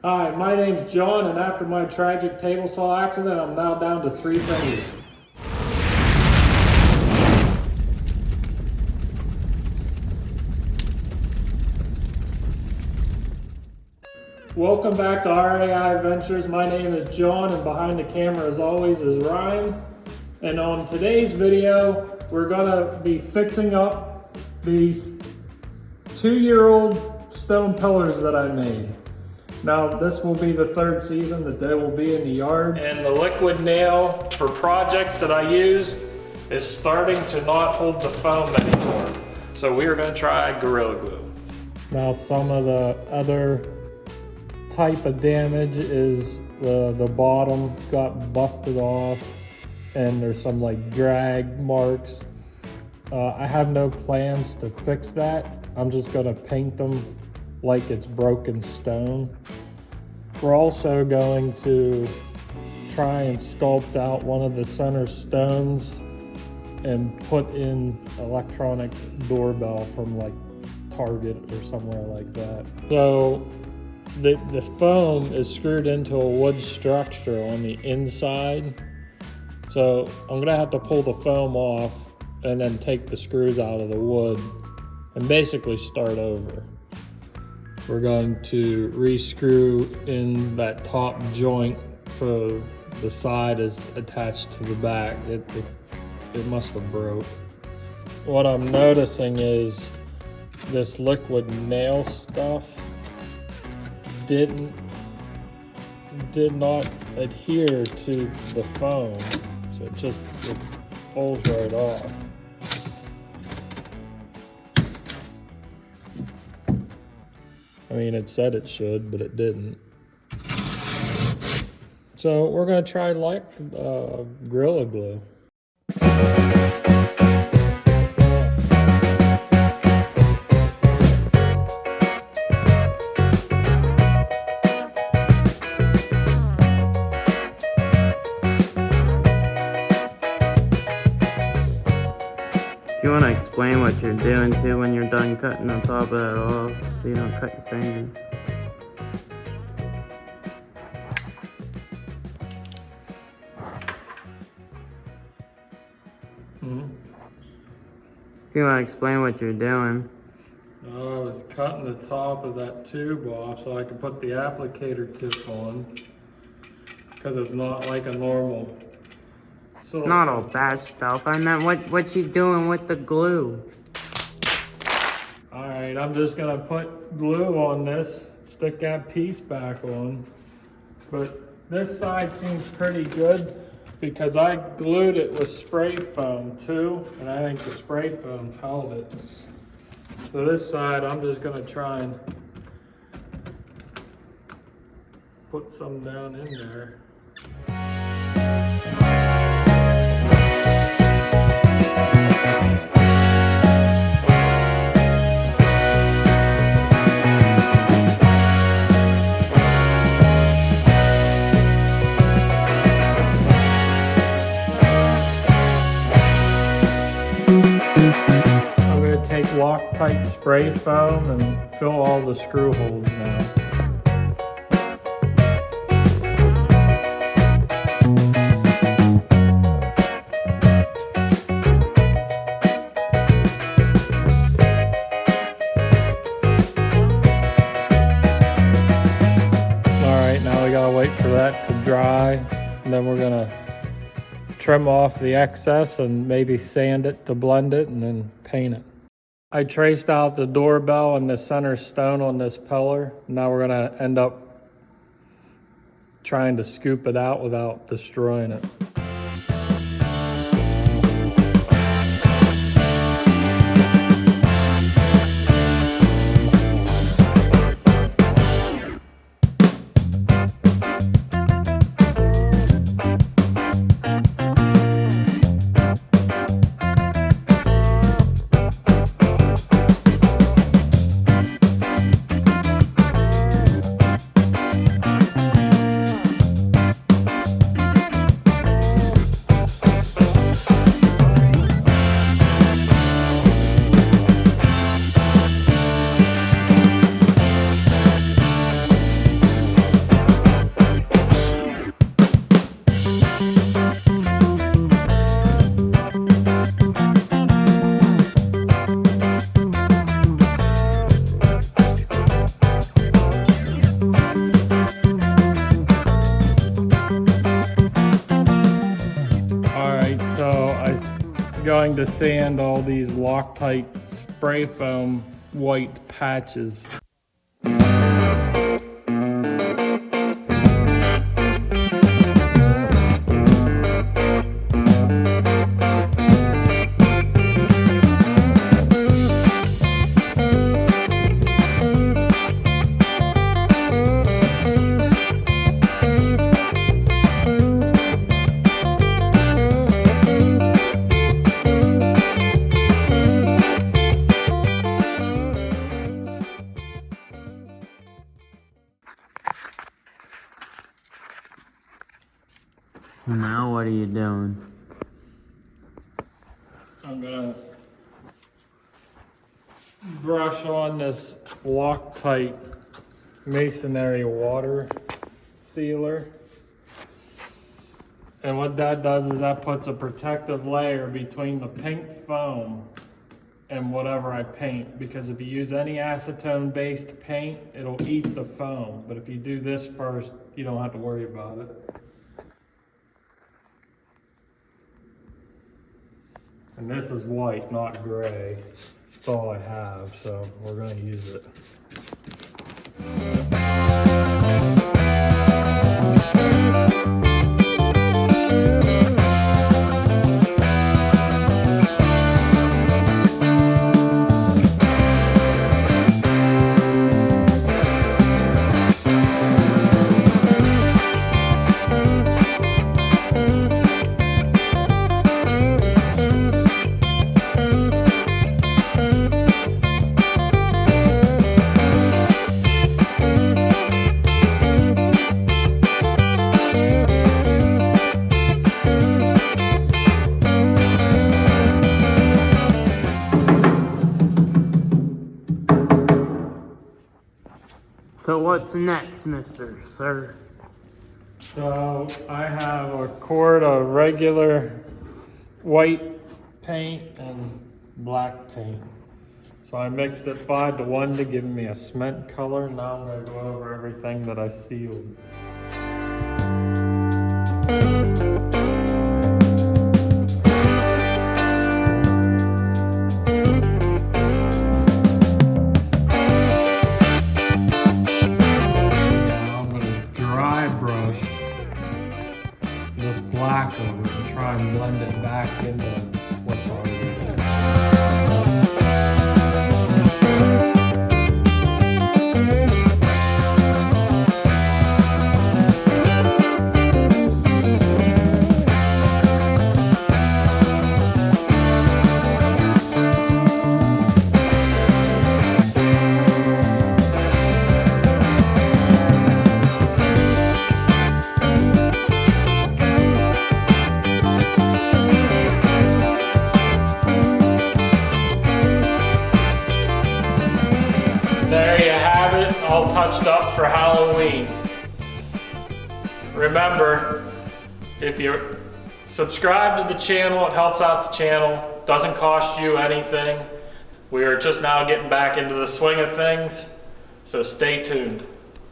Hi, my name's John, and after my tragic table saw accident, I'm now down to 3 fingers. Welcome back to RAI Adventures. My name is John, and behind the camera as always is Ryan. And on today's video, we're gonna be fixing up these 2-year-old stone pillars that I made. Now, this will be the 3rd season that they will be in the yard. And the liquid nail for projects that I used is starting to not hold the foam anymore. So we are gonna try Gorilla Glue. Now, some of the other type of damage is the bottom got busted off and there's some like drag marks. I have no plans to fix that. I'm just gonna paint them like it's broken stone. We're also going to try and sculpt out one of the center stones and put in electronic doorbell from like Target or somewhere like that. So this foam is screwed into a wood structure on the inside. So I'm gonna have to pull the foam off and then take the screws out of the wood and basically start over. We're going to re-screw in that top joint for the side is attached to the back. It must have broke. What I'm noticing is this liquid nail stuff did not adhere to the foam, so it pulls right off. I mean, it said it should, but it didn't. So we're gonna try like Gorilla Glue. Do you want to explain what you're doing too when you're done cutting the top of that off so you don't cut your finger? Do you want to explain what you're doing? I was cutting the top of that tube off so I could put the applicator tip on, because it's not like a normal. So Not all bad stuff. I meant what you doing with the glue? Alright, I'm just gonna put glue on this, stick that piece back on. But this side seems pretty good because I glued it with spray foam too, and I think the spray foam held it. So this side, I'm just gonna try and put some down in there. Loctite spray foam and fill all the screw holes now. Alright, now we gotta wait for that to dry, and then we're gonna trim off the excess and maybe sand it to blend it and then paint it. I traced out the doorbell and the center stone on this pillar. Now we're gonna end up trying to scoop it out without destroying it. going to sand all these Loctite spray foam white patches. So now what are you doing? I'm gonna brush on this Loctite masonry water sealer. And what that does is that puts a protective layer between the pink foam and whatever I paint. Because if you use any acetone based paint, it'll eat the foam. But if you do this first, you don't have to worry about it. And this is white, not gray. That's all I have, so we're gonna use it. So what's next, Mr. Sir? So I have a quart of regular white paint and black paint. So I mixed it 5-to-1 to give me a cement color. Now I'm going to go over everything that I sealed. Black over it and try and blend it back into what's already there. There you have it, all touched up for Halloween. Remember, if you subscribe to the channel, it helps out the channel, doesn't cost you anything. We are just now getting back into the swing of things, so stay tuned.